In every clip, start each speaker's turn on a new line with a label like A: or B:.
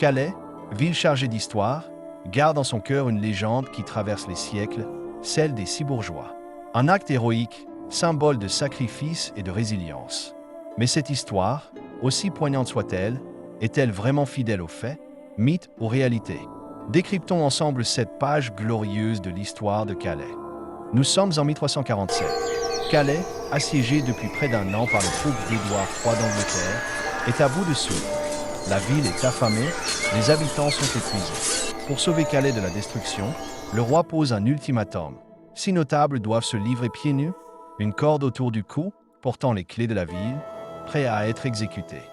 A: Calais, ville chargée d'histoire, garde en son cœur une légende qui traverse les siècles, celle des six bourgeois. Un acte héroïque, symbole de sacrifice et de résilience. Mais cette histoire, aussi poignante soit-elle, est-elle vraiment fidèle aux faits, mythe ou réalité? Décryptons ensemble cette page glorieuse de l'histoire de Calais. Nous sommes en 1347. Calais, assiégée depuis près d'un an par les troupes d'Édouard III d'Angleterre, est à bout de souffle. La ville est affamée, les habitants sont épuisés. Pour sauver Calais de la destruction, le roi pose un ultimatum. 6 notables doivent se livrer pieds nus, une corde autour du cou, portant les clés de la ville, prêts à être exécutés.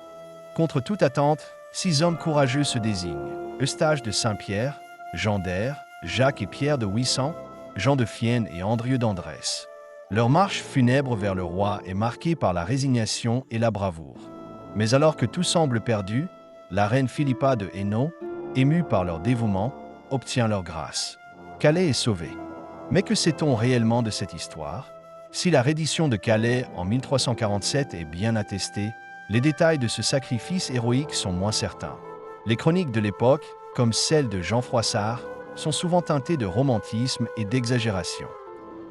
A: Contre toute attente, 6 hommes courageux se désignent. Eustache de Saint-Pierre, Jean d'Aire, Jacques et Pierre de Ouissant, Jean de Fienne et Andrieux d'Andrès. Leur marche funèbre vers le roi est marquée par la résignation et la bravoure. Mais alors que tout semble perdu, la reine Philippa de Hainaut, émue par leur dévouement, obtient leur grâce. Calais est sauvé. Mais que sait-on réellement de cette histoire? Si la reddition de Calais en 1347 est bien attestée, les détails de ce sacrifice héroïque sont moins certains. Les chroniques de l'époque, comme celles de Jean Froissart, sont souvent teintées de romantisme et d'exagération.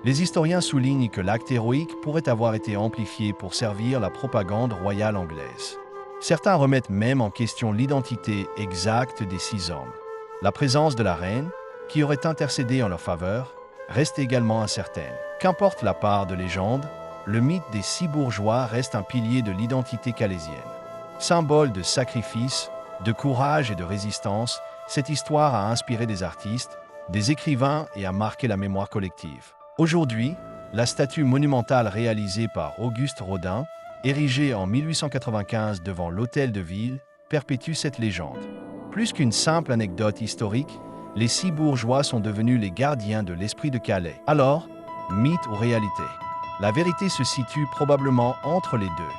A: Les historiens soulignent que l'acte héroïque pourrait avoir été amplifié pour servir la propagande royale anglaise. Certains remettent même en question l'identité exacte des 6 hommes. La présence de la reine, qui aurait intercédé en leur faveur, reste également incertaine. Qu'importe la part de légende, le mythe des 6 bourgeois reste un pilier de l'identité calaisienne. Symbole de sacrifice, de courage et de résistance, cette histoire a inspiré des artistes, des écrivains et a marqué la mémoire collective. Aujourd'hui, la statue monumentale réalisée par Auguste Rodin, érigée en 1895 devant l'hôtel de ville, perpétue cette légende. Plus qu'une simple anecdote historique, les 6 bourgeois sont devenus les gardiens de l'esprit de Calais. Alors, mythe ou réalité? La vérité se situe probablement entre les deux.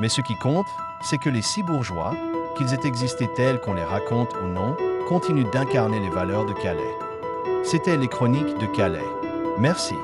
A: Mais ce qui compte, c'est que les 6 bourgeois, qu'ils aient existé tels qu'on les raconte ou non, continuent d'incarner les valeurs de Calais. C'étaient les chroniques de Calais. Merci.